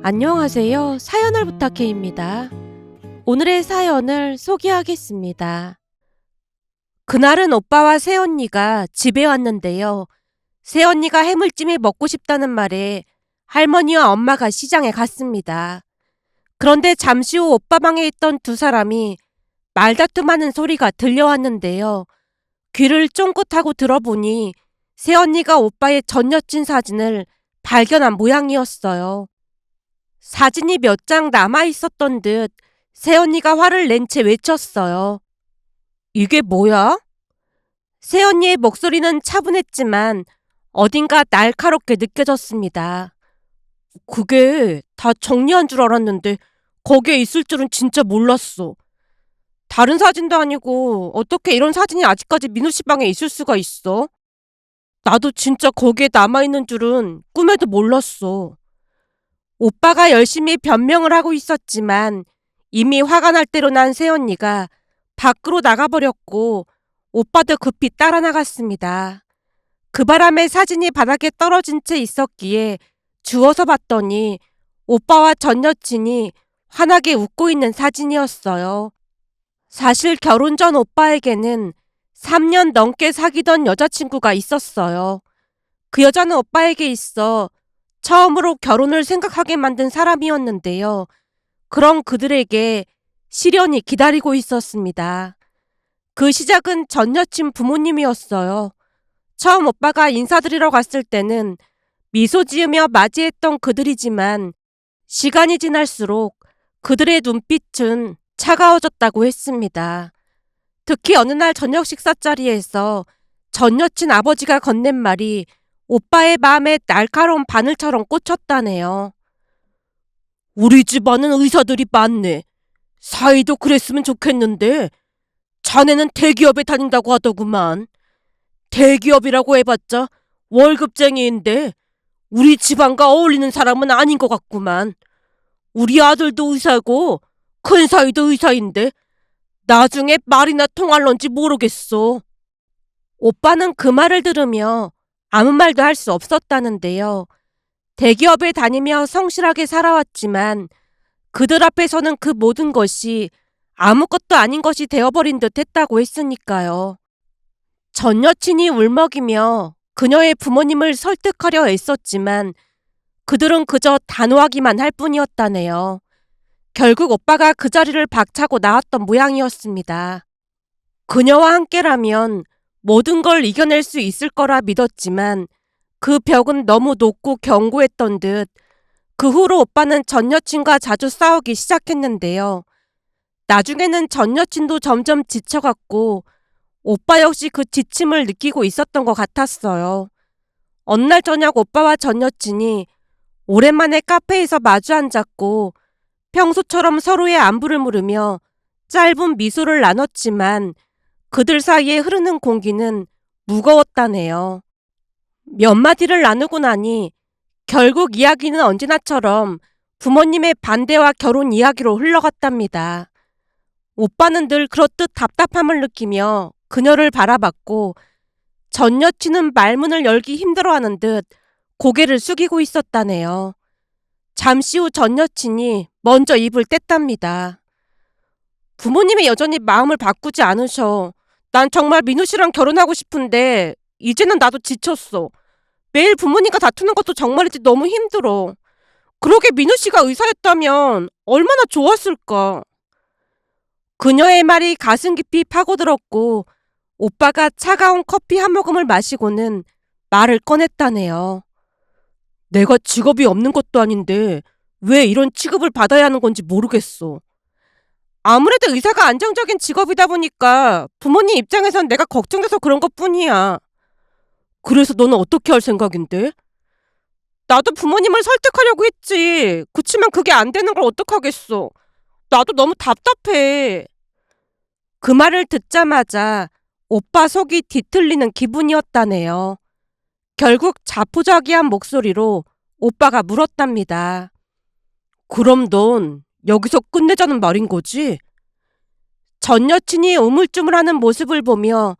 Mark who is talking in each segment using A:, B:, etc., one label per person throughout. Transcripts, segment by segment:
A: 안녕하세요. 사연을 부탁해입니다. 오늘의 사연을 소개하겠습니다. 그날은 오빠와 새언니가 집에 왔는데요. 새언니가 해물찜이 먹고 싶다는 말에 할머니와 엄마가 시장에 갔습니다. 그런데 잠시 후 오빠 방에 있던 두 사람이 말다툼하는 소리가 들려왔는데요. 귀를 쫑긋하고 들어보니 새언니가 오빠의 전 여친 사진을 발견한 모양이었어요. 사진이 몇 장 남아있었던 듯 새언니가 화를 낸 채 외쳤어요. 이게 뭐야? 새언니의 목소리는 차분했지만 어딘가 날카롭게 느껴졌습니다. 그게 다 정리한 줄 알았는데 거기에 있을 줄은 진짜 몰랐어. 다른 사진도 아니고 어떻게 이런 사진이 아직까지 민우 씨 방에 있을 수가 있어? 나도 진짜 거기에 남아있는 줄은 꿈에도 몰랐어. 오빠가 열심히 변명을 하고 있었지만 이미 화가 날 대로 난 새언니가 밖으로 나가버렸고 오빠도 급히 따라 나갔습니다. 그 바람에 사진이 바닥에 떨어진 채 있었기에 주워서 봤더니 오빠와 전 여친이 환하게 웃고 있는 사진이었어요. 사실 결혼 전 오빠에게는 3년 넘게 사귀던 여자친구가 있었어요. 그 여자는 오빠에게 있어 처음으로 결혼을 생각하게 만든 사람이었는데요. 그런 그들에게 시련이 기다리고 있었습니다. 그 시작은 전 여친 부모님이었어요. 처음 오빠가 인사드리러 갔을 때는 미소 지으며 맞이했던 그들이지만 시간이 지날수록 그들의 눈빛은 차가워졌다고 했습니다. 특히 어느 날 저녁 식사 자리에서 전 여친 아버지가 건넨 말이 오빠의 마음에 날카로운 바늘처럼 꽂혔다네요. 우리 집안은 의사들이 많네. 사이도 그랬으면 좋겠는데 자네는 대기업에 다닌다고 하더구만. 대기업이라고 해봤자 월급쟁이인데 우리 집안과 어울리는 사람은 아닌 것 같구만. 우리 아들도 의사고 큰 사위도 의사인데 나중에 말이나 통할런지 모르겠어. 오빠는 그 말을 들으며 아무 말도 할 수 없었다는데요. 대기업에 다니며 성실하게 살아왔지만 그들 앞에서는 그 모든 것이 아무것도 아닌 것이 되어버린 듯 했다고 했으니까요. 전 여친이 울먹이며 그녀의 부모님을 설득하려 애썼지만 그들은 그저 단호하기만 할 뿐이었다네요. 결국 오빠가 그 자리를 박차고 나왔던 모양이었습니다. 그녀와 함께라면 모든 걸 이겨낼 수 있을 거라 믿었지만 그 벽은 너무 높고 견고했던 듯 그 후로 오빠는 전 여친과 자주 싸우기 시작했는데요. 나중에는 전 여친도 점점 지쳐갔고 오빠 역시 그 지침을 느끼고 있었던 것 같았어요. 어느 날 저녁 오빠와 전 여친이 오랜만에 카페에서 마주 앉았고 평소처럼 서로의 안부를 물으며 짧은 미소를 나눴지만 그들 사이에 흐르는 공기는 무거웠다네요. 몇 마디를 나누고 나니 결국 이야기는 언제나처럼 부모님의 반대와 결혼 이야기로 흘러갔답니다. 오빠는 늘 그렇듯 답답함을 느끼며 그녀를 바라봤고 전 여친은 말문을 열기 힘들어하는 듯 고개를 숙이고 있었다네요. 잠시 후 전 여친이 먼저 입을 뗐답니다. 부모님이 여전히 마음을 바꾸지 않으셔. 난 정말 민우 씨랑 결혼하고 싶은데 이제는 나도 지쳤어. 매일 부모님과 다투는 것도 정말이지 너무 힘들어. 그러게 민우 씨가 의사였다면 얼마나 좋았을까. 그녀의 말이 가슴 깊이 파고들었고 오빠가 차가운 커피 한 모금을 마시고는 말을 꺼냈다네요. 내가 직업이 없는 것도 아닌데 왜 이런 취급을 받아야 하는 건지 모르겠어. 아무래도 의사가 안정적인 직업이다 보니까 부모님 입장에선 내가 걱정돼서 그런 것뿐이야. 그래서 너는 어떻게 할 생각인데? 나도 부모님을 설득하려고 했지. 그치만 그게 안 되는 걸 어떡하겠어. 나도 너무 답답해. 그 말을 듣자마자 오빠 속이 뒤틀리는 기분이었다네요. 결국 자포자기한 목소리로 오빠가 물었답니다. 그럼 넌 여기서 끝내자는 말인 거지? 전 여친이 우물쭈물하는 모습을 보며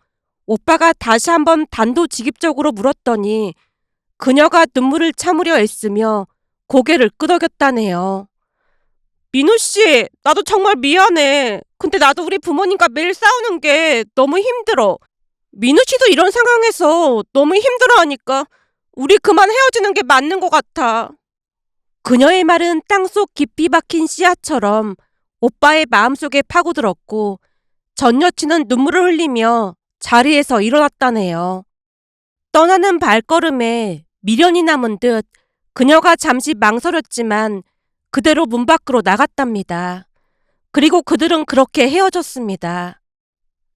A: 오빠가 다시 한번 단도직입적으로 물었더니 그녀가 눈물을 참으려 애쓰며 고개를 끄덕였다네요. 민우 씨, 나도 정말 미안해. 근데 나도 우리 부모님과 매일 싸우는 게 너무 힘들어. 민우 씨도 이런 상황에서 너무 힘들어하니까 우리 그만 헤어지는 게 맞는 것 같아. 그녀의 말은 땅속 깊이 박힌 씨앗처럼 오빠의 마음속에 파고들었고 전 여친은 눈물을 흘리며 자리에서 일어났다네요. 떠나는 발걸음에 미련이 남은 듯 그녀가 잠시 망설였지만 그대로 문 밖으로 나갔답니다. 그리고 그들은 그렇게 헤어졌습니다.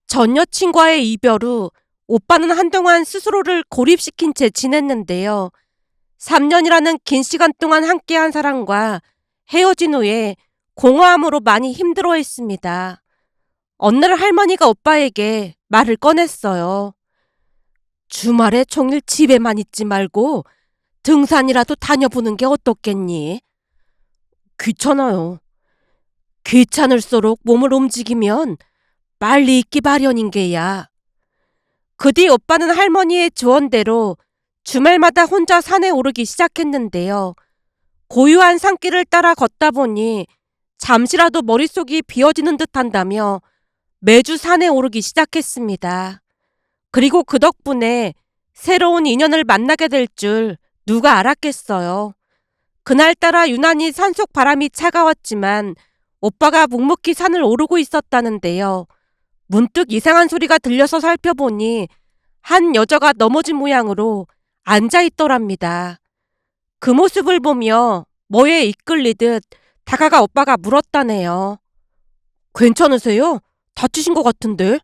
A: 전 여친과의 이별 후 오빠는 한동안 스스로를 고립시킨 채 지냈는데요. 3년이라는 긴 시간 동안 함께한 사람과 헤어진 후에 공허함으로 많이 힘들어했습니다. 어느 날 할머니가 오빠에게 말을 꺼냈어요. 주말에 종일 집에만 있지 말고 등산이라도 다녀보는 게 어떻겠니? 귀찮아요. 귀찮을수록 몸을 움직이면 빨리 있기 마련인 게야. 그 뒤 오빠는 할머니의 조언대로 주말마다 혼자 산에 오르기 시작했는데요. 고요한 산길을 따라 걷다 보니 잠시라도 머릿속이 비어지는 듯 한다며 매주 산에 오르기 시작했습니다. 그리고 그 덕분에 새로운 인연을 만나게 될 줄 누가 알았겠어요. 그날따라 유난히 산속 바람이 차가웠지만 오빠가 묵묵히 산을 오르고 있었다는데요. 문득 이상한 소리가 들려서 살펴보니 한 여자가 넘어진 모양으로 앉아 있더랍니다. 그 모습을 보며 뭐에 이끌리듯 다가가 오빠가 물었다네요. 괜찮으세요? 다치신 것 같은데?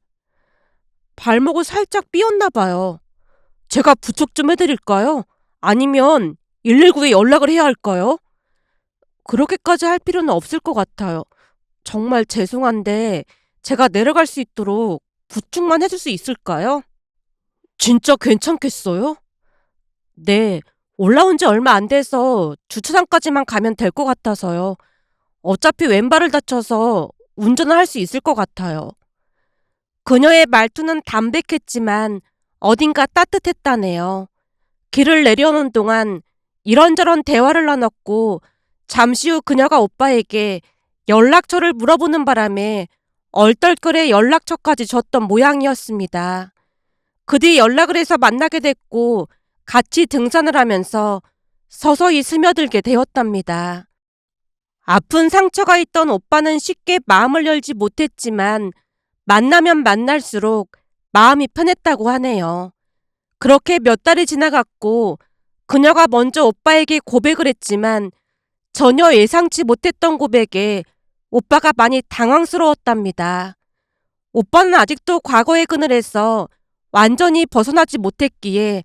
A: 발목을 살짝 삐었나 봐요. 제가 부축 좀 해드릴까요? 아니면 119에 연락을 해야 할까요? 그렇게까지 할 필요는 없을 것 같아요. 정말 죄송한데 제가 내려갈 수 있도록 부축만 해줄 수 있을까요? 진짜 괜찮겠어요? 네, 올라온 지 얼마 안 돼서 주차장까지만 가면 될 것 같아서요. 어차피 왼발을 다쳐서 운전을 할 수 있을 것 같아요. 그녀의 말투는 담백했지만 어딘가 따뜻했다네요. 길을 내려오는 동안 이런저런 대화를 나눴고 잠시 후 그녀가 오빠에게 연락처를 물어보는 바람에 얼떨결에 연락처까지 줬던 모양이었습니다. 그 뒤 연락을 해서 만나게 됐고 같이 등산을 하면서 서서히 스며들게 되었답니다. 아픈 상처가 있던 오빠는 쉽게 마음을 열지 못했지만 만나면 만날수록 마음이 편했다고 하네요. 그렇게 몇 달이 지나갔고 그녀가 먼저 오빠에게 고백을 했지만 전혀 예상치 못했던 고백에 오빠가 많이 당황스러웠답니다. 오빠는 아직도 과거의 그늘에서 완전히 벗어나지 못했기에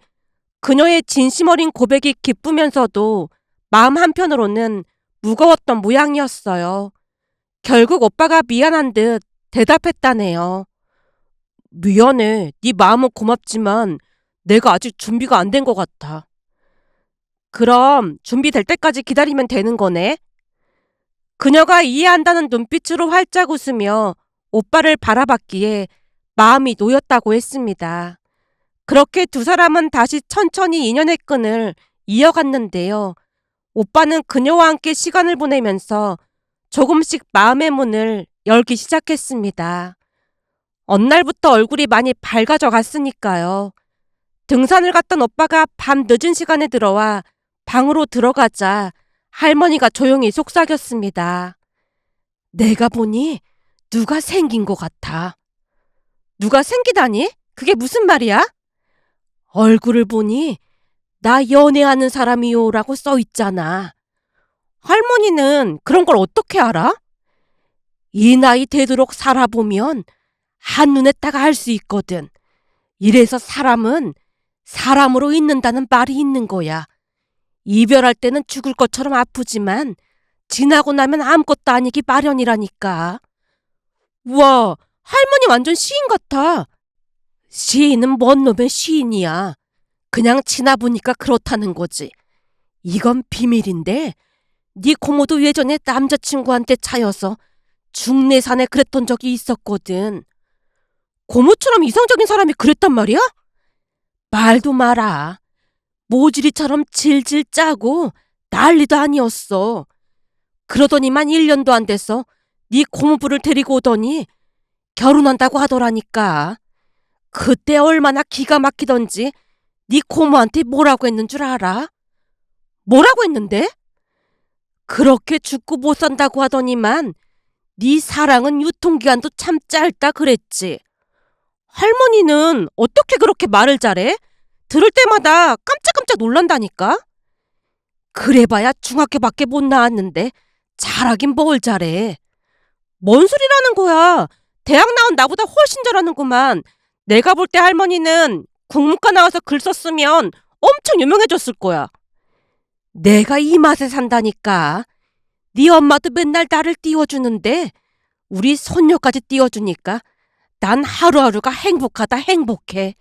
A: 그녀의 진심 어린 고백이 기쁘면서도 마음 한편으로는 무거웠던 모양이었어요. 결국 오빠가 미안한 듯 대답했다네요. 미안해. 네 마음은 고맙지만 내가 아직 준비가 안 된 것 같아. 그럼 준비될 때까지 기다리면 되는 거네? 그녀가 이해한다는 눈빛으로 활짝 웃으며 오빠를 바라봤기에 마음이 놓였다고 했습니다. 그렇게 두 사람은 다시 천천히 인연의 끈을 이어갔는데요. 오빠는 그녀와 함께 시간을 보내면서 조금씩 마음의 문을 열기 시작했습니다. 어느 날부터 얼굴이 많이 밝아져 갔으니까요. 등산을 갔던 오빠가 밤 늦은 시간에 들어와 방으로 들어가자 할머니가 조용히 속삭였습니다. 내가 보니 누가 생긴 것 같아. 누가 생기다니? 그게 무슨 말이야? 얼굴을 보니 나 연애하는 사람이요 라고 써 있잖아. 할머니는 그런 걸 어떻게 알아? 이 나이 되도록 살아보면 한눈에 딱 알 수 있거든. 이래서 사람은 사람으로 있는다는 말이 있는 거야. 이별할 때는 죽을 것처럼 아프지만 지나고 나면 아무것도 아니기 마련이라니까. 우와, 할머니 완전 시인 같아. 시인은 뭔 놈의 시인이야. 그냥 지나보니까 그렇다는 거지. 이건 비밀인데 네 고모도 예전에 남자친구한테 차여서 중내산에 그랬던 적이 있었거든. 고모처럼 이성적인 사람이 그랬단 말이야? 말도 마라. 모질이처럼 질질 짜고 난리도 아니었어. 그러더니만 1년도 안 돼서 네 고모부를 데리고 오더니 결혼한다고 하더라니까. 그때 얼마나 기가 막히던지 네 고모한테 뭐라고 했는 줄 알아? 뭐라고 했는데? 그렇게 죽고 못 산다고 하더니만 네 사랑은 유통기한도 참 짧다 그랬지. 할머니는 어떻게 그렇게 말을 잘해? 들을 때마다 깜짝깜짝 놀란다니까? 그래봐야 중학교밖에 못 나왔는데 잘하긴 뭘 잘해. 뭔 소리라는 거야. 대학 나온 나보다 훨씬 잘하는구만. 내가 볼 때 할머니는 국문과 나와서 글 썼으면 엄청 유명해졌을 거야. 내가 이 맛에 산다니까. 네 엄마도 맨날 나를 띄워주는데 우리 손녀까지 띄워주니까 난 하루하루가 행복하다 행복해.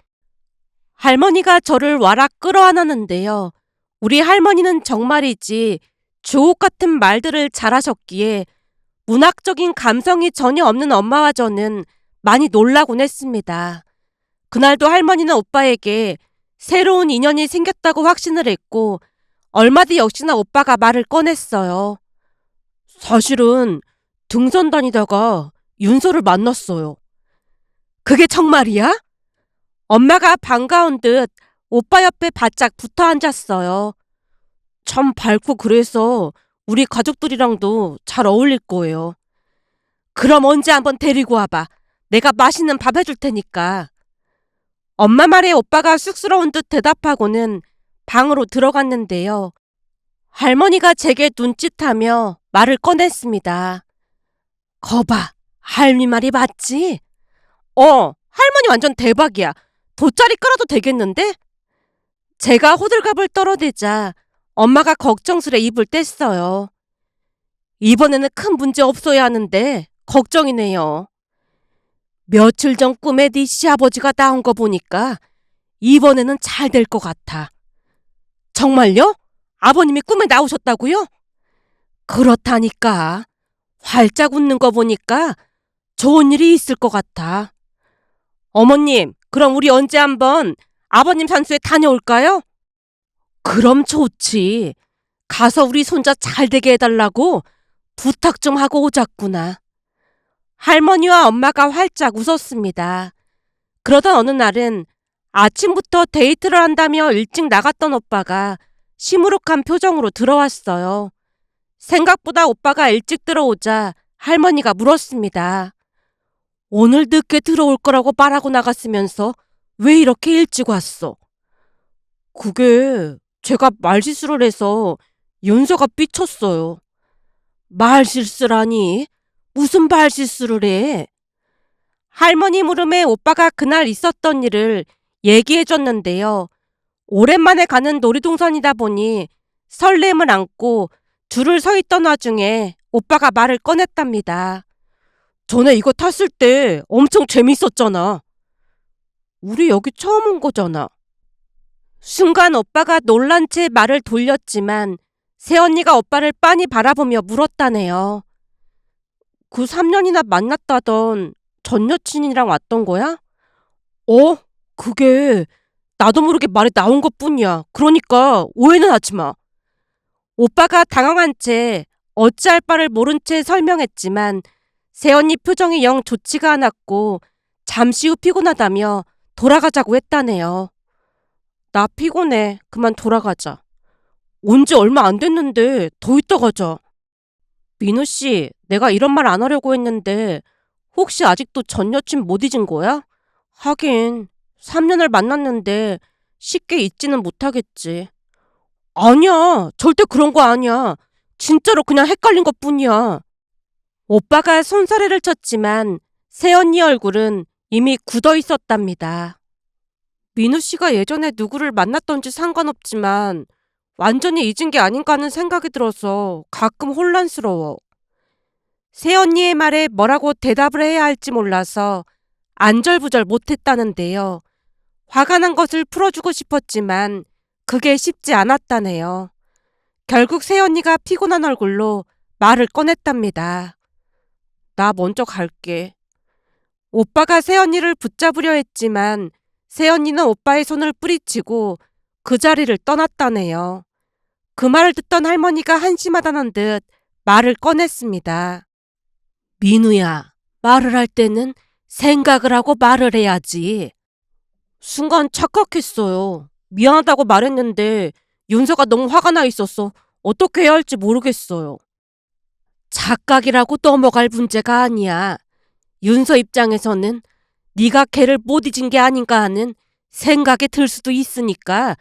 A: 할머니가 저를 와락 끌어안았는데요. 우리 할머니는 정말이지 주옥 같은 말들을 잘하셨기에 문학적인 감성이 전혀 없는 엄마와 저는 많이 놀라곤 했습니다. 그날도 할머니는 오빠에게 새로운 인연이 생겼다고 확신을 했고 얼마 뒤 역시나 오빠가 말을 꺼냈어요. 사실은 등산 다니다가 윤서를 만났어요. 그게 정말이야? 엄마가 반가운 듯 오빠 옆에 바짝 붙어 앉았어요. 참 밝고 그래서 우리 가족들이랑도 잘 어울릴 거예요. 그럼 언제 한번 데리고 와봐. 내가 맛있는 밥 해줄 테니까. 엄마 말에 오빠가 쑥스러운 듯 대답하고는 방으로 들어갔는데요. 할머니가 제게 눈짓하며 말을 꺼냈습니다. 거봐, 할미 말이 맞지? 할머니 완전 대박이야. 돗자리 깔아도 되겠는데? 제가 호들갑을 떨어대자 엄마가 걱정스레 입을 뗐어요. 이번에는 큰 문제 없어야 하는데 걱정이네요. 며칠 전 꿈에 네 시아버지가 나온 거 보니까 이번에는 잘 될 것 같아. 정말요? 아버님이 꿈에 나오셨다고요? 그렇다니까. 활짝 웃는 거 보니까 좋은 일이 있을 것 같아. 어머님, 그럼 우리 언제 한번 아버님 산소에 다녀올까요? 그럼 좋지. 가서 우리 손자 잘 되게 해달라고 부탁 좀 하고 오자꾸나. 할머니와 엄마가 활짝 웃었습니다. 그러던 어느 날은 아침부터 데이트를 한다며 일찍 나갔던 오빠가 시무룩한 표정으로 들어왔어요. 생각보다 오빠가 일찍 들어오자 할머니가 물었습니다. 오늘 늦게 들어올 거라고 말하고 나갔으면서 왜 이렇게 일찍 왔어? 그게 제가 말실수를 해서 윤서가 삐쳤어요. 말실수라니? 무슨 말실수를 해? 할머니 물음에 오빠가 그날 있었던 일을 얘기해줬는데요. 오랜만에 가는 놀이동산이다 보니 설렘을 안고 줄을 서 있던 와중에 오빠가 말을 꺼냈답니다. 전에 이거 탔을 때 엄청 재밌었잖아. 우리 여기 처음 온 거잖아. 순간 오빠가 놀란 채 말을 돌렸지만 새언니가 오빠를 빤히 바라보며 물었다네요. 그 3년이나 만났다던 전 여친이랑 왔던 거야? 그게 나도 모르게 말이 나온 것뿐이야. 그러니까 오해는 하지 마. 오빠가 당황한 채 어찌할 바를 모른 채 설명했지만 새언니 표정이 영 좋지가 않았고 잠시 후 피곤하다며 돌아가자고 했다네요. 나 피곤해. 그만 돌아가자. 온 지 얼마 안 됐는데 더 있다 가자. 민우 씨, 내가 이런 말 안 하려고 했는데 혹시 아직도 전 여친 못 잊은 거야? 하긴 3년을 만났는데 쉽게 잊지는 못하겠지. 아니야. 절대 그런 거 아니야. 진짜로 그냥 헷갈린 것뿐이야. 오빠가 손사래를 쳤지만 새언니 얼굴은 이미 굳어 있었답니다. 민우 씨가 예전에 누구를 만났던지 상관없지만 완전히 잊은 게 아닌가 하는 생각이 들어서 가끔 혼란스러워. 새언니의 말에 뭐라고 대답을 해야 할지 몰라서 안절부절 못했다는데요. 화가 난 것을 풀어주고 싶었지만 그게 쉽지 않았다네요. 결국 새언니가 피곤한 얼굴로 말을 꺼냈답니다. 나 먼저 갈게. 오빠가 새언니를 붙잡으려 했지만 새언니는 오빠의 손을 뿌리치고 그 자리를 떠났다네요. 그 말을 듣던 할머니가 한심하다는 듯 말을 꺼냈습니다. 민우야, 말을 할 때는 생각을 하고 말을 해야지. 순간 착각했어요. 미안하다고 말했는데 윤서가 너무 화가 나 있어서 어떻게 해야 할지 모르겠어요. 착각이라고 넘어갈 문제가 아니야. 윤서 입장에서는 네가 걔를 못 잊은 게 아닌가 하는 생각이 들 수도 있으니까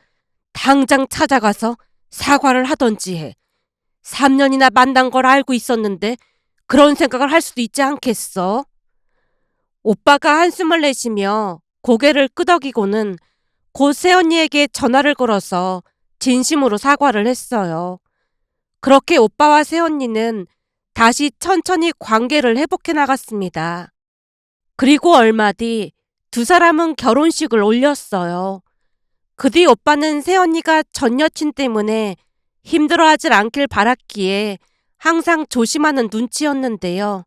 A: 당장 찾아가서 사과를 하던지 해. 3년이나 만난 걸 알고 있었는데 그런 생각을 할 수도 있지 않겠어? 오빠가 한숨을 내쉬며 고개를 끄덕이고는 곧 새언니에게 전화를 걸어서 진심으로 사과를 했어요. 그렇게 오빠와 새언니는 다시 천천히 관계를 회복해 나갔습니다. 그리고 얼마 뒤 두 사람은 결혼식을 올렸어요. 그 뒤 오빠는 새언니가 전 여친 때문에 힘들어하질 않길 바랐기에 항상 조심하는 눈치였는데요.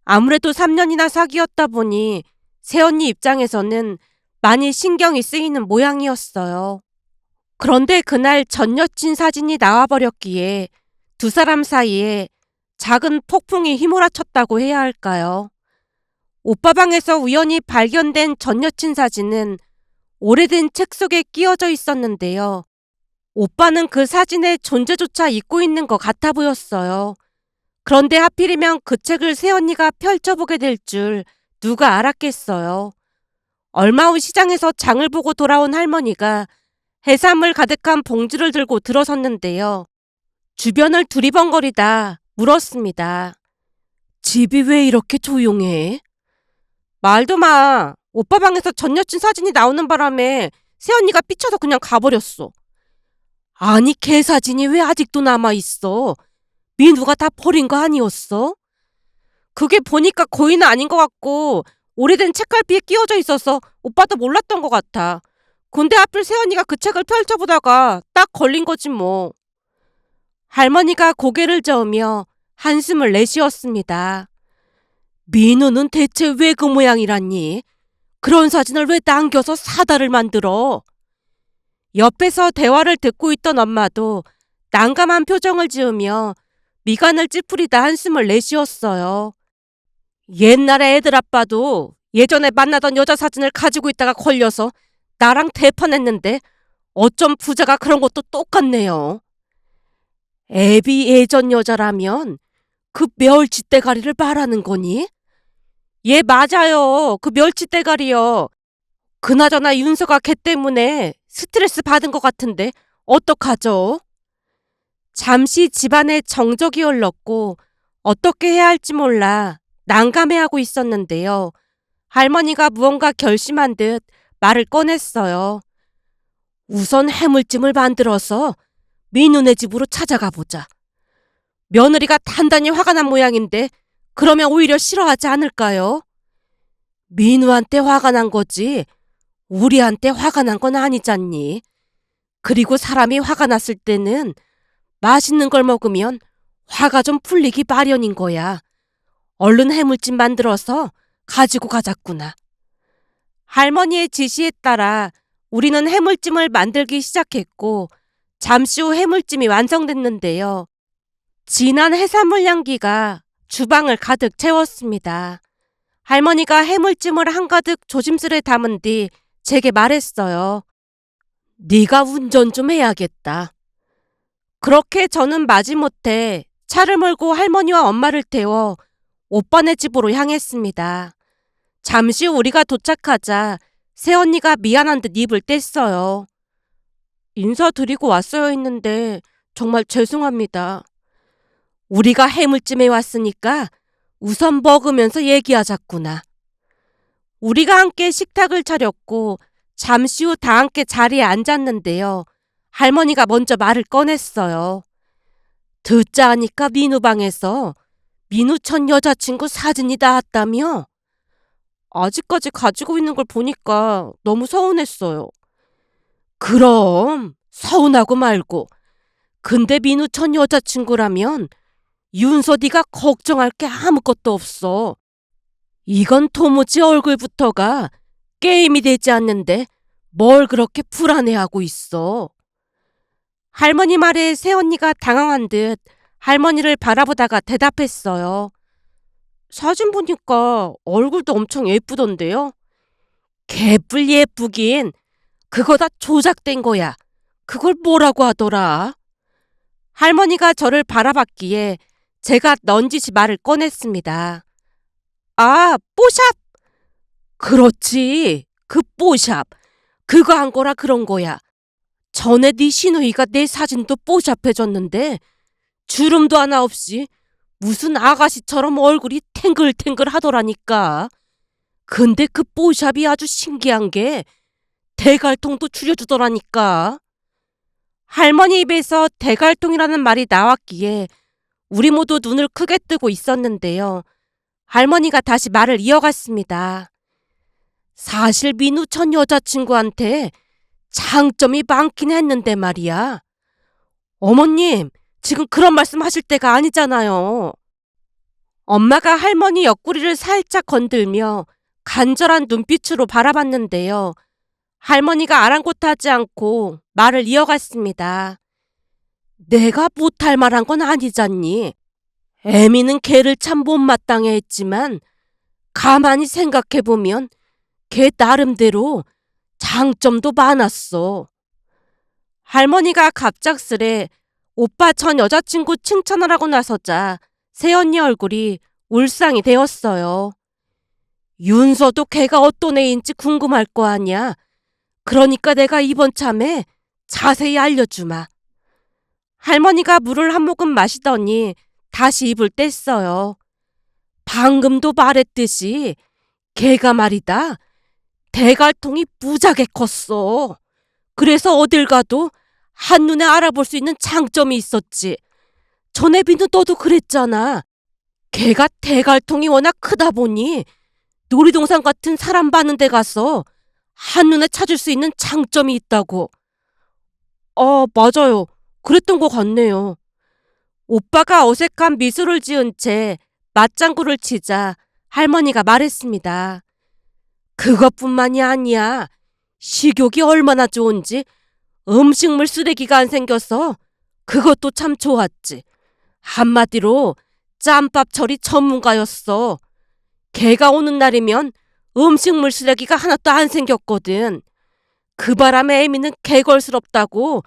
A: 아무래도 3년이나 사귀었다 보니 새언니 입장에서는 많이 신경이 쓰이는 모양이었어요. 그런데 그날 전 여친 사진이 나와버렸기에 두 사람 사이에 작은 폭풍이 휘몰아쳤다고 해야 할까요? 오빠 방에서 우연히 발견된 전 여친 사진은 오래된 책 속에 끼워져 있었는데요. 오빠는 그 사진의 존재조차 잊고 있는 것 같아 보였어요. 그런데 하필이면 그 책을 새언니가 펼쳐보게 될 줄 누가 알았겠어요. 얼마 후 시장에서 장을 보고 돌아온 할머니가 해산물 가득한 봉지를 들고 들어섰는데요. 주변을 두리번거리다 물었습니다. 집이 왜 이렇게 조용해? 말도 마. 오빠 방에서 전 여친 사진이 나오는 바람에 새언니가 삐쳐서 그냥 가버렸어. 아니, 걔 사진이 왜 아직도 남아있어? 민우가 다 버린 거 아니었어? 그게 보니까 거의는 아닌 것 같고 오래된 책갈피에 끼워져 있어서 오빠도 몰랐던 것 같아. 근데 하필 새언니가 그 책을 펼쳐보다가 딱 걸린 거지 뭐. 할머니가 고개를 저으며 한숨을 내쉬었습니다. 민우는 대체 왜 그 모양이라니? 그런 사진을 왜 남겨서 사다를 만들어? 옆에서 대화를 듣고 있던 엄마도 난감한 표정을 지으며 미간을 찌푸리다 한숨을 내쉬었어요. 옛날에 애들 아빠도 예전에 만나던 여자 사진을 가지고 있다가 걸려서 나랑 대판했는데 어쩜 부자가 그런 것도 똑같네요. 애비 예전 여자라면 그 멸치대가리를 말하는 거니? 예, 맞아요. 그 멸치대가리요. 그나저나 윤서가 걔 때문에 스트레스 받은 것 같은데 어떡하죠? 잠시 집안에 정적이 흘렀고 어떻게 해야 할지 몰라 난감해하고 있었는데요. 할머니가 무언가 결심한 듯 말을 꺼냈어요. 우선 해물찜을 만들어서 민우네 집으로 찾아가 보자. 며느리가 단단히 화가 난 모양인데 그러면 오히려 싫어하지 않을까요? 민우한테 화가 난 거지 우리한테 화가 난 건 아니잖니. 그리고 사람이 화가 났을 때는 맛있는 걸 먹으면 화가 좀 풀리기 마련인 거야. 얼른 해물찜 만들어서 가지고 가자꾸나. 할머니의 지시에 따라 우리는 해물찜을 만들기 시작했고 잠시 후 해물찜이 완성됐는데요. 진한 해산물 향기가 주방을 가득 채웠습니다. 할머니가 해물찜을 한가득 조짐스레 담은 뒤 제게 말했어요. 네가 운전 좀 해야겠다. 그렇게 저는 마지못해 차를 몰고 할머니와 엄마를 태워 오빠네 집으로 향했습니다. 잠시 후 우리가 도착하자 새언니가 미안한 듯 입을 뗐어요. 인사드리고 왔어야 했는데 정말 죄송합니다. 우리가 해물찜에 왔으니까 우선 먹으면서 얘기하자꾸나. 우리가 함께 식탁을 차렸고 잠시 후 다 함께 자리에 앉았는데요. 할머니가 먼저 말을 꺼냈어요. 듣자 하니까 민우 방에서 민우천 여자친구 사진이 나왔다며? 아직까지 가지고 있는 걸 보니까 너무 서운했어요. 그럼 서운하고 말고. 근데 민우천 여자친구라면 윤서 네가 걱정할 게 아무것도 없어. 이건 도무지 얼굴부터가 게임이 되지 않는데 뭘 그렇게 불안해하고 있어. 할머니 말에 새언니가 당황한 듯 할머니를 바라보다가 대답했어요. 사진 보니까 얼굴도 엄청 예쁘던데요? 개뿔 예쁘긴. 그거 다 조작된 거야. 그걸 뭐라고 하더라? 할머니가 저를 바라봤기에 제가 넌지시 말을 꺼냈습니다. 아, 뽀샵! 그렇지. 그 뽀샵. 그거 한 거라 그런 거야. 전에 네 시누이가 내 사진도 뽀샵해줬는데 주름도 하나 없이 무슨 아가씨처럼 얼굴이 탱글탱글 하더라니까. 근데 그 뽀샵이 아주 신기한 게 대갈통도 줄여주더라니까. 할머니 입에서 대갈통이라는 말이 나왔기에 우리 모두 눈을 크게 뜨고 있었는데요. 할머니가 다시 말을 이어갔습니다. 사실 민우 전 여자친구한테 장점이 많긴 했는데 말이야. 어머님, 지금 그런 말씀 하실 때가 아니잖아요. 엄마가 할머니 옆구리를 살짝 건들며 간절한 눈빛으로 바라봤는데요. 할머니가 아랑곳하지 않고 말을 이어갔습니다. 내가 못할 말한 건 아니잖니. 애미는 걔를 참 못마땅해 했지만 가만히 생각해보면 걔 나름대로 장점도 많았어. 할머니가 갑작스레 오빠 전 여자친구 칭찬을 하고 나서자 새언니 얼굴이 울상이 되었어요. 윤서도 걔가 어떤 애인지 궁금할 거 아니야. 그러니까 내가 이번 참에 자세히 알려주마. 할머니가 물을 한 모금 마시더니 다시 입을 뗐어요. 방금도 말했듯이 걔가 말이다. 대갈통이 무지하게 컸어. 그래서 어딜 가도 한눈에 알아볼 수 있는 장점이 있었지. 전에 비는 너도 그랬잖아. 걔가 대갈통이 워낙 크다 보니 놀이동산 같은 사람 많은 데 가서 한눈에 찾을 수 있는 장점이 있다고. 맞아요. 그랬던 것 같네요. 오빠가 어색한 미소를 지은 채 맞장구를 치자 할머니가 말했습니다. 그것뿐만이 아니야. 식욕이 얼마나 좋은지 음식물 쓰레기가 안 생겨서 그것도 참 좋았지. 한마디로 짬밥 처리 전문가였어. 걔가 오는 날이면 음식물 쓰레기가 하나도 안 생겼거든. 그 바람에 애미는 개걸스럽다고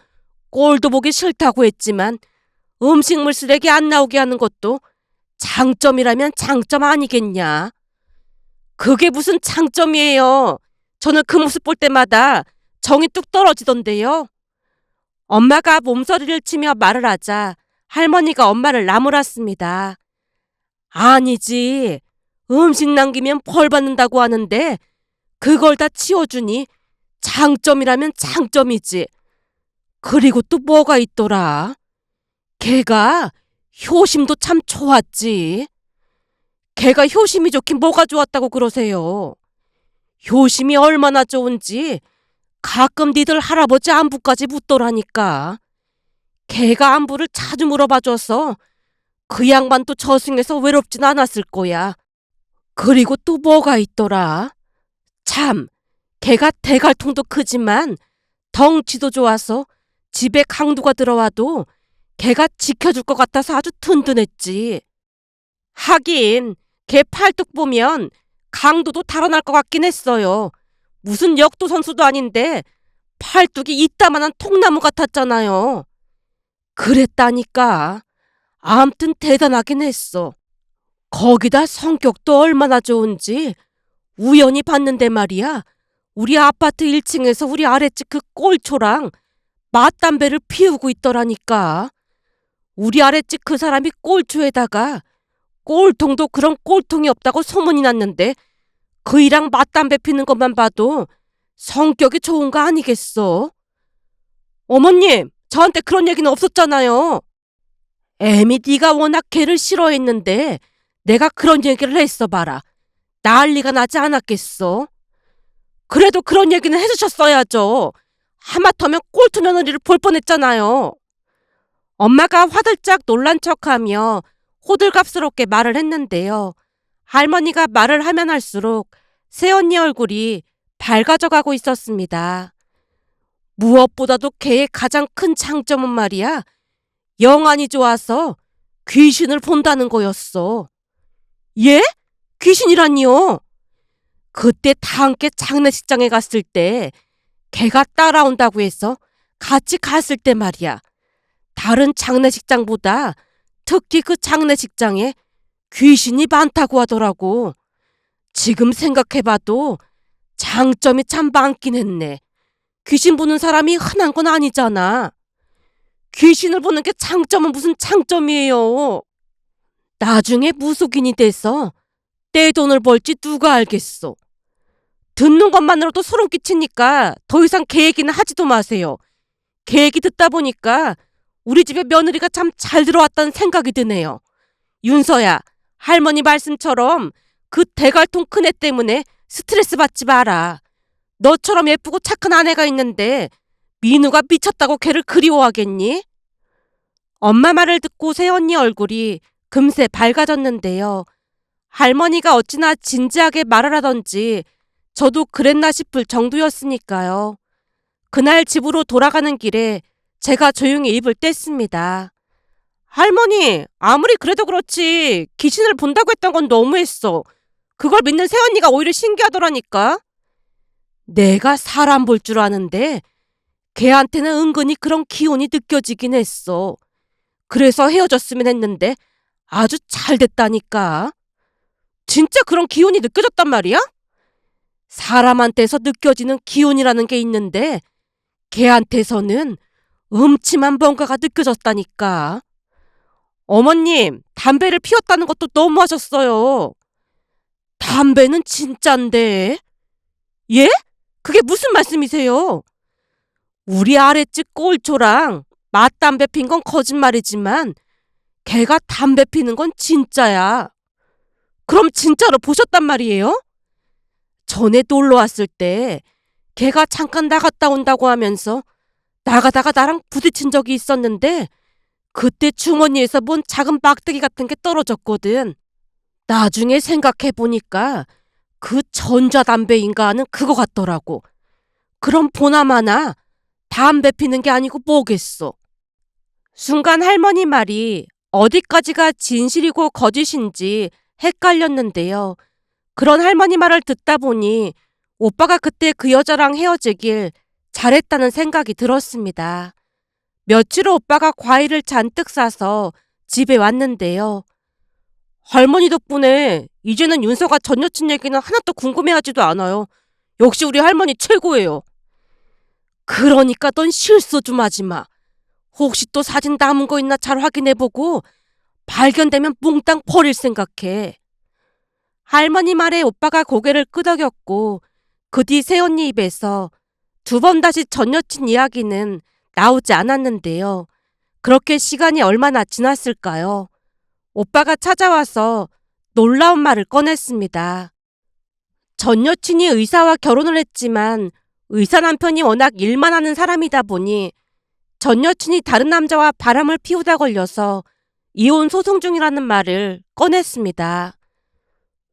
A: 꼴도 보기 싫다고 했지만 음식물 쓰레기 안 나오게 하는 것도 장점이라면 장점 아니겠냐. 그게 무슨 장점이에요. 저는 그 모습 볼 때마다 정이 뚝 떨어지던데요. 엄마가 몸서리를 치며 말을 하자 할머니가 엄마를 나무랐습니다. 아니지. 음식 남기면 벌 받는다고 하는데 그걸 다 치워주니 장점이라면 장점이지. 그리고 또 뭐가 있더라. 걔가 효심도 참 좋았지. 걔가 효심이 좋긴 뭐가 좋았다고 그러세요. 효심이 얼마나 좋은지 가끔 니들 할아버지 안부까지 묻더라니까. 걔가 안부를 자주 물어봐줘서 그 양반도 저승에서 외롭진 않았을 거야. 그리고 또 뭐가 있더라. 참, 걔가 대갈통도 크지만 덩치도 좋아서 집에 강도가 들어와도 걔가 지켜줄 것 같아서 아주 든든했지. 하긴 걔 팔뚝 보면 강도도 달아날 것 같긴 했어요. 무슨 역도 선수도 아닌데 팔뚝이 이따만한 통나무 같았잖아요. 그랬다니까. 암튼 대단하긴 했어. 거기다 성격도 얼마나 좋은지 우연히 봤는데 말이야. 우리 아파트 1층에서 우리 아랫집 그 꼴초랑 맞담배를 피우고 있더라니까. 우리 아랫집 그 사람이 꼴초에다가 꼴통도 그런 꼴통이 없다고 소문이 났는데 그이랑 맞담배 피는 것만 봐도 성격이 좋은 거 아니겠어? 어머님, 저한테 그런 얘기는 없었잖아요. 애미 네가 워낙 걔를 싫어했는데 내가 그런 얘기를 했어 봐라. 난리가 나지 않았겠어? 그래도 그런 얘기는 해주셨어야죠. 하마터면 꼴투 며느리를 볼 뻔했잖아요. 엄마가 화들짝 놀란 척하며 호들갑스럽게 말을 했는데요. 할머니가 말을 하면 할수록 새언니 얼굴이 밝아져가고 있었습니다. 무엇보다도 걔의 가장 큰 장점은 말이야, 영안이 좋아서 귀신을 본다는 거였어. 예? 귀신이라니요? 그때 다 함께 장례식장에 갔을 때 걔가 따라온다고 해서 같이 갔을 때 말이야. 다른 장례식장보다 특히 그 장례식장에 귀신이 많다고 하더라고. 지금 생각해봐도 장점이 참 많긴 했네. 귀신 보는 사람이 흔한 건 아니잖아. 귀신을 보는 게 장점은 무슨 장점이에요. 나중에 무속인이 돼서 떼돈을 벌지 누가 알겠어. 듣는 것만으로도 소름 끼치니까 더 이상 걔 얘기는 하지도 마세요. 걔 얘기 듣다 보니까 우리 집에 며느리가 참 잘 들어왔다는 생각이 드네요. 윤서야, 할머니 말씀처럼 그 대갈통 큰애 때문에 스트레스 받지 마라. 너처럼 예쁘고 착한 아내가 있는데 민우가 미쳤다고 걔를 그리워하겠니? 엄마 말을 듣고 새언니 얼굴이 금세 밝아졌는데요. 할머니가 어찌나 진지하게 말을 하던지 저도 그랬나 싶을 정도였으니까요. 그날 집으로 돌아가는 길에 제가 조용히 입을 뗐습니다. 할머니, 아무리 그래도 그렇지 귀신을 본다고 했던 건 너무했어. 그걸 믿는 새언니가 오히려 신기하더라니까. 내가 사람 볼 줄 아는데 걔한테는 은근히 그런 기운이 느껴지긴 했어. 그래서 헤어졌으면 했는데 아주 잘 됐다니까. 진짜 그런 기운이 느껴졌단 말이야? 사람한테서 느껴지는 기운이라는 게 있는데 걔한테서는 음침한 뭔가가 느껴졌다니까. 어머님, 담배를 피웠다는 것도 너무하셨어요. 담배는 진짠데. 예? 그게 무슨 말씀이세요? 우리 아랫집 꼴초랑 맞담배 핀 건 거짓말이지만 걔가 담배 피는 건 진짜야. 그럼 진짜로 보셨단 말이에요? 전에 놀러 왔을 때 걔가 잠깐 나갔다 온다고 하면서 나가다가 나랑 부딪힌 적이 있었는데 그때 주머니에서 뭔 작은 막대기 같은 게 떨어졌거든. 나중에 생각해보니까 그 전자담배인가 하는 그거 같더라고. 그럼 보나마나 담배 피는 게 아니고 뭐겠어. 순간 할머니 말이 어디까지가 진실이고 거짓인지 헷갈렸는데요. 그런 할머니 말을 듣다 보니 오빠가 그때 그 여자랑 헤어지길 잘했다는 생각이 들었습니다. 며칠 후 오빠가 과일을 잔뜩 싸서 집에 왔는데요. 할머니 덕분에 이제는 윤서가 전 여친 얘기는 하나도 궁금해하지도 않아요. 역시 우리 할머니 최고예요. 그러니까 넌 실수 좀 하지 마. 혹시 또 사진 남은 거 있나 잘 확인해보고 발견되면 몽땅 버릴 생각해. 할머니 말에 오빠가 고개를 끄덕였고 그 뒤 새언니 입에서 두 번 다시 전 여친 이야기는 나오지 않았는데요. 그렇게 시간이 얼마나 지났을까요? 오빠가 찾아와서 놀라운 말을 꺼냈습니다. 전 여친이 의사와 결혼을 했지만 의사 남편이 워낙 일만 하는 사람이다 보니 전 여친이 다른 남자와 바람을 피우다 걸려서 이혼 소송 중이라는 말을 꺼냈습니다.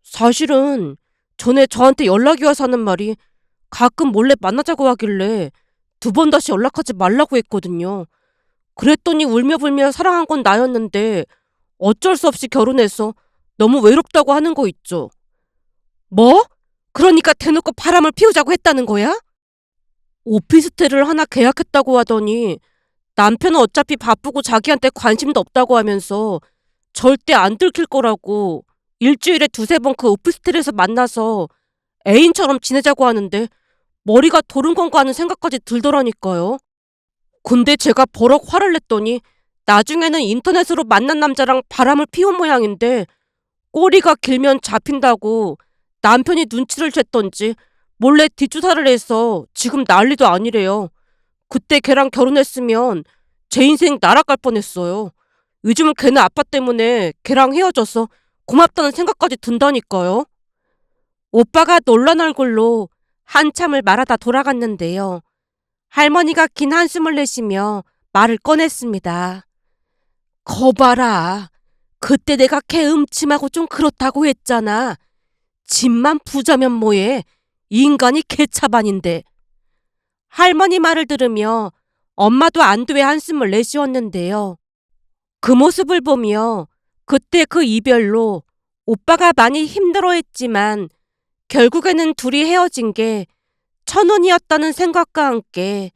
A: 사실은 전에 저한테 연락이 와서 하는 말이 가끔 몰래 만나자고 하길래 두 번 다시 연락하지 말라고 했거든요. 그랬더니 울며불며 사랑한 건 나였는데 어쩔 수 없이 결혼해서 너무 외롭다고 하는 거 있죠. 뭐? 그러니까 대놓고 바람을 피우자고 했다는 거야? 오피스텔을 하나 계약했다고 하더니 남편은 어차피 바쁘고 자기한테 관심도 없다고 하면서 절대 안 들킬 거라고 일주일에 두세 번 그 오피스텔에서 만나서 애인처럼 지내자고 하는데 머리가 도른 건가 하는 생각까지 들더라니까요. 근데 제가 버럭 화를 냈더니 나중에는 인터넷으로 만난 남자랑 바람을 피운 모양인데 꼬리가 길면 잡힌다고 남편이 눈치를 챘던지 몰래 뒷조사를 해서 지금 난리도 아니래요. 그때 걔랑 결혼했으면 제 인생 날아갈 뻔했어요. 요즘은 걔네 아빠 때문에 걔랑 헤어져서 고맙다는 생각까지 든다니까요. 오빠가 놀란 얼굴로 한참을 말하다 돌아갔는데요. 할머니가 긴 한숨을 내쉬며 말을 꺼냈습니다. 거봐라. 그때 내가 걔 음침하고 좀 그렇다고 했잖아. 집만 부자면 뭐해. 인간이 개차반인데. 할머니 말을 들으며 엄마도 안도의 한숨을 내쉬었는데요. 그 모습을 보며 그때 그 이별로 오빠가 많이 힘들어했지만 결국에는 둘이 헤어진 게 천운이었다는 생각과 함께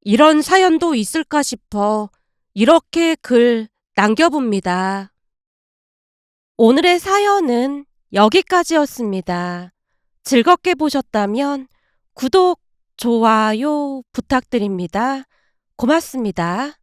A: 이런 사연도 있을까 싶어 이렇게 글 남겨봅니다. 오늘의 사연은 여기까지였습니다. 즐겁게 보셨다면 구독, 좋아요 부탁드립니다. 고맙습니다.